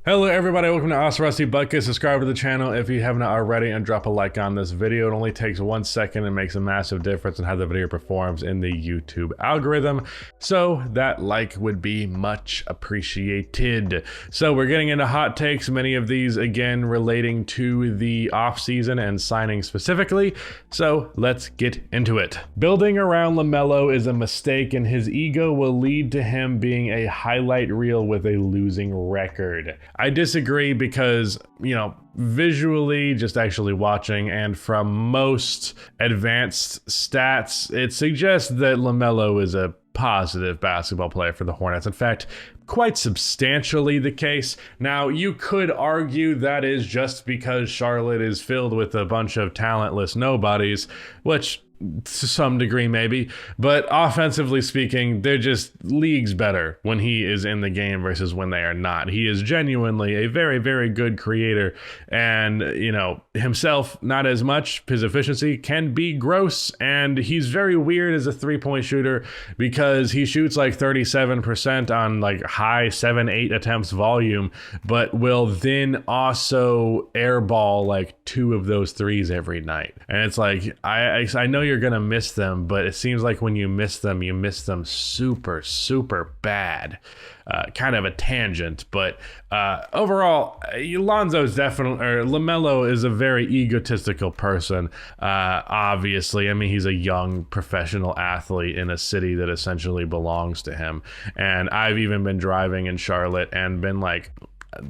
Hello everybody, welcome to Us Rusty Bucket. Subscribe to the channel if you have not already and drop a like on this video. It only takes 1 second and makes a massive difference in how the video performs in the YouTube algorithm. So that like would be much appreciated. So we're getting into hot takes, many of these again relating to the off season and signing specifically. So let's get into it. Building around LaMelo is a mistake and his ego will lead to him being a highlight reel with a losing record. I disagree because, visually, just actually watching and from most advanced stats, it suggests that LaMelo is a positive basketball player for the Hornets. In fact, quite substantially the case. Now, you could argue that is just because Charlotte is filled with a bunch of talentless nobodies, which to some degree maybe, but offensively speaking, they're just leagues better when he is in the game versus when they are not. He is genuinely a very, very good creator, and himself not as much. His efficiency can be gross, and he's very weird as a three-point shooter because he shoots like 37% on like high 7-8 attempts volume, but will then also airball like 2 of those threes every night. And it's like, I know you're gonna miss them, but it seems like when you miss them super, super bad. Kind of a tangent, but overall, LaMelo is a very egotistical person. Obviously, I mean, he's a young professional athlete in a city that essentially belongs to him. And I've even been driving in Charlotte and been like,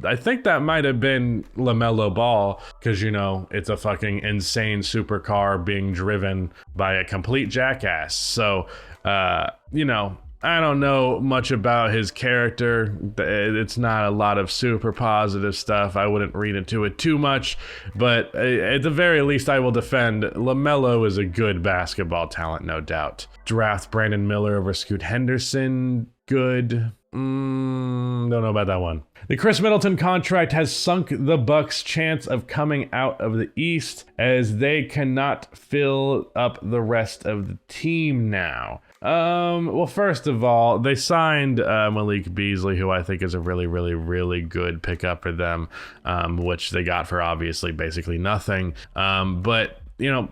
I think that might have been LaMelo Ball because, it's a fucking insane supercar being driven by a complete jackass. So, I don't know much about his character. It's not a lot of super positive stuff. I wouldn't read into it too much, but at the very least, I will defend LaMelo is a good basketball talent, no doubt. Draft Brandon Miller over Scoot Henderson, good. Don't know about that one. The Chris Middleton contract has sunk the Bucks' chance of coming out of the East as they cannot fill up the rest of the team now. Well, first of all, they signed Malik Beasley, who I think is a really, really, really good pickup for them, which they got for obviously basically nothing. But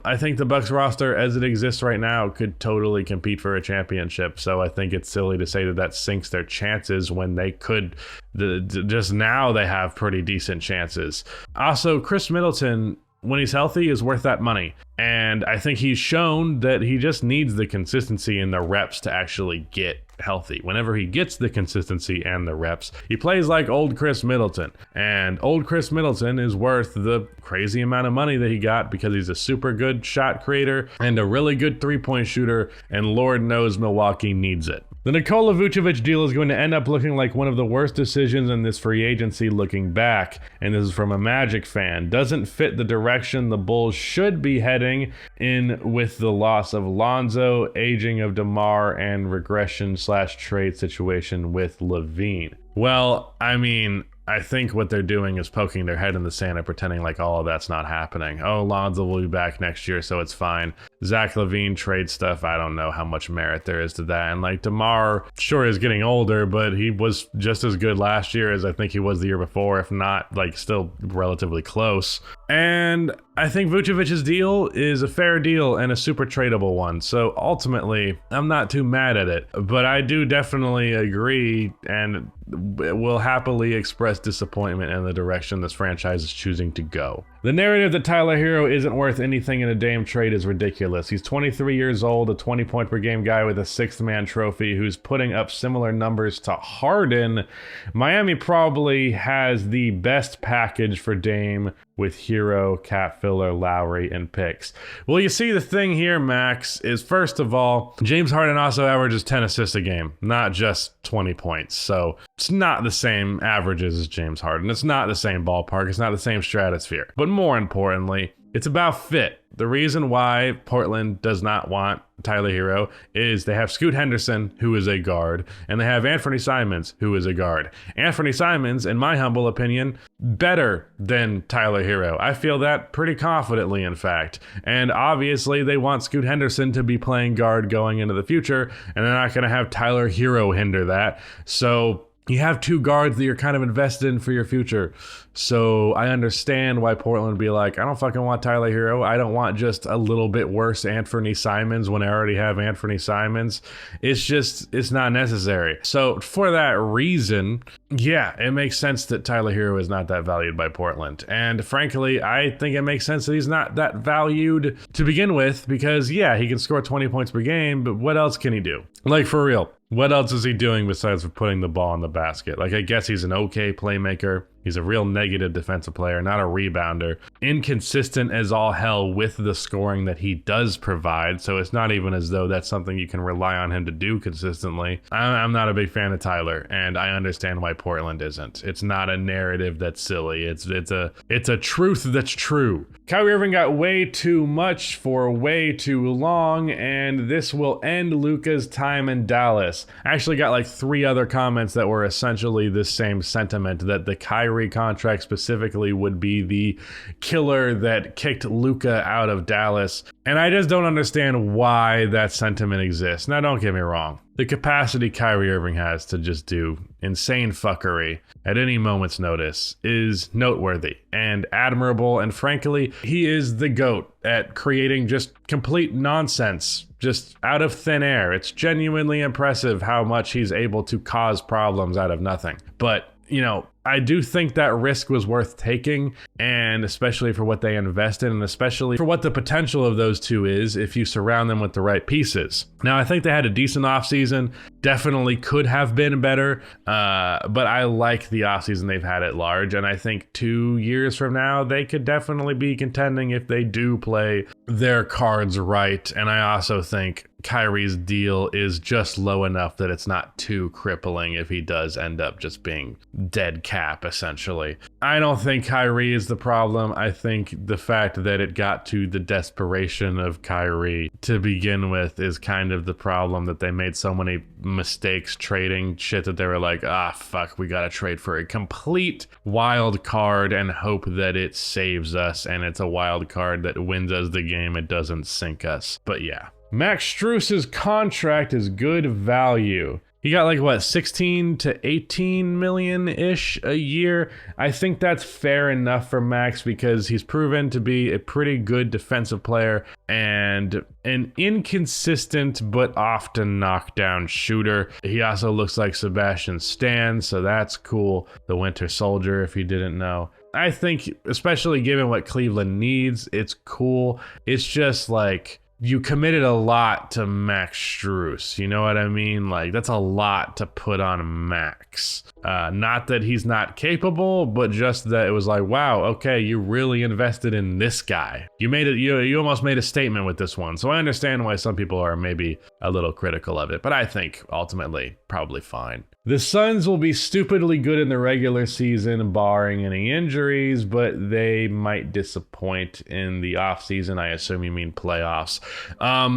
I think the Bucks roster as it exists right now could totally compete for a championship. So I think it's silly to say that sinks their chances when they could. Just now they have pretty decent chances. Also, Chris Middleton, when he's healthy, is worth that money. And I think he's shown that he just needs the consistency and the reps to actually get healthy. Whenever he gets the consistency and the reps, he plays like old Chris Middleton. And old Chris Middleton is worth the crazy amount of money that he got because he's a super good shot creator and a really good three-point shooter, and Lord knows Milwaukee needs it. The Nikola Vucevic deal is going to end up looking like one of the worst decisions in this free agency looking back, and this is from a Magic fan. Doesn't fit the direction the Bulls should be heading in with the loss of Lonzo, aging of DeMar, and regression/trade situation with Levine. Well, I mean, I think what they're doing is poking their head in the sand and pretending like all of that's not happening. Oh, Lonzo will be back next year, so it's fine. Zach LaVine trade stuff, I don't know how much merit there is to that. And like DeMar, sure, is getting older, but he was just as good last year as I think he was the year before, if not like still relatively close. And I think Vucevic's deal is a fair deal and a super tradable one. So ultimately, I'm not too mad at it, but I do definitely agree and will happily express disappointment in the direction this franchise is choosing to go. The narrative that Tyler Herro isn't worth anything in a Dame trade is ridiculous. He's 23 years old, a 20-point-per-game guy with a sixth-man trophy who's putting up similar numbers to Harden. Miami probably has the best package for Dame with Herro, cap filler, Lowry, and picks. Well, you see, the thing here, Max, is first of all, James Harden also averages 10 assists a game, not just 20 points. So it's not the same averages as James Harden. It's not the same ballpark. It's not the same stratosphere. But more importantly, it's about fit. The reason why Portland does not want Tyler Herro is they have Scoot Henderson, who is a guard, and they have Anthony Simons, who is a guard. Anthony Simons, in my humble opinion, better than Tyler Herro. I feel that pretty confidently, in fact. And obviously, they want Scoot Henderson to be playing guard going into the future, and they're not going to have Tyler Herro hinder that. So you have two guards that you're kind of invested in for your future. So I understand why Portland would be like, I don't fucking want Tyler Herro. I don't want just a little bit worse Anthony Simons when I already have Anthony Simons. It's not necessary. So for that reason, yeah, it makes sense that Tyler Herro is not that valued by Portland. And frankly, I think it makes sense that he's not that valued to begin with because, yeah, he can score 20 points per game, but what else can he do? Like, for real. What else is he doing besides putting the ball in the basket? Like, I guess he's an okay playmaker. He's a real negative defensive player, not a rebounder. Inconsistent as all hell with the scoring that he does provide, so it's not even as though that's something you can rely on him to do consistently. I'm not a big fan of Tyler, and I understand why Portland isn't. It's not a narrative that's silly. It's a truth that's true. Kyrie Irving got way too much for way too long, and this will end Luka's time in Dallas. I actually got like 3 other comments that were essentially the same sentiment, that the Kyrie contract specifically would be the killer that kicked Luka out of Dallas. And I just don't understand why that sentiment exists. Now, don't get me wrong. The capacity Kyrie Irving has to just do insane fuckery at any moment's notice is noteworthy and admirable. And frankly, he is the GOAT at creating just complete nonsense, just out of thin air. It's genuinely impressive how much he's able to cause problems out of nothing. But, you know, I do think that risk was worth taking, and especially for what they invest in, and especially for what the potential of those two is if you surround them with the right pieces. Now, I think they had a decent offseason, definitely could have been better, but I like the offseason they've had at large, and I think 2 years from now, they could definitely be contending if they do play their cards right. And I also think Kyrie's deal is just low enough that it's not too crippling if he does end up just being dead cap, essentially. I don't think Kyrie is the problem. I think the fact that it got to the desperation of Kyrie to begin with is kind of the problem, that they made so many mistakes trading shit that they were like, fuck, we gotta trade for a complete wild card and hope that it saves us, and it's a wild card that wins us the game, it doesn't sink us. But yeah. Max Strus's contract is good value. He got like, what, 16 to 18 million-ish a year? I think that's fair enough for Max because he's proven to be a pretty good defensive player and an inconsistent but often knockdown shooter. He also looks like Sebastian Stan, so that's cool. The Winter Soldier, if you didn't know. I think, especially given what Cleveland needs, it's cool. It's just like, you committed a lot to Max Strus, you know what I mean? Like, that's a lot to put on Max. Not that he's not capable, but just that it was like, wow, okay, you really invested in this guy. You made it. You almost made a statement with this one. So I understand why some people are maybe a little critical of it, but I think ultimately probably fine. The Suns will be stupidly good in the regular season, barring any injuries, but they might disappoint in the offseason. I assume you mean playoffs.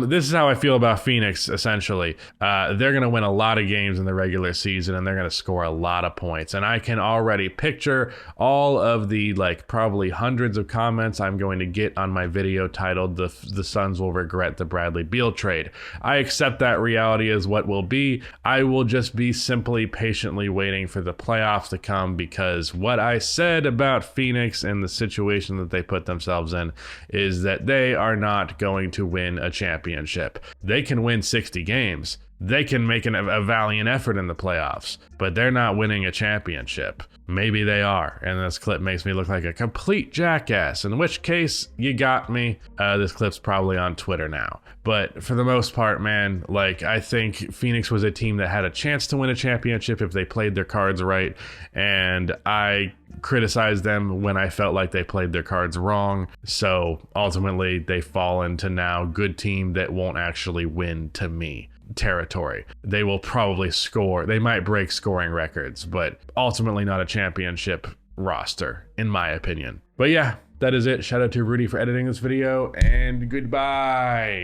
This is how I feel about Phoenix, essentially. They're going to win a lot of games in the regular season, and they're going to score a lot of points. And I can already picture all of the, like, probably hundreds of comments I'm going to get on my video titled, The Suns Will Regret the Bradley Beal Trade. I accept that reality as what will be. I will just be simply patiently waiting for the playoffs to come, because what I said about Phoenix and the situation that they put themselves in is that they are not going to win a championship. They can win 60 games. They can make a valiant effort in the playoffs, but they're not winning a championship. Maybe they are, and this clip makes me look like a complete jackass, in which case, you got me. This clip's probably on Twitter now. But for the most part, man, like, I think Phoenix was a team that had a chance to win a championship if they played their cards right, and I criticized them when I felt like they played their cards wrong. So ultimately, they fall into now good team that won't actually win to me territory. They will probably score. They might break scoring records, but ultimately not a championship roster, in my opinion. But yeah, that is it. Shout out to Rudy for editing this video, and goodbye.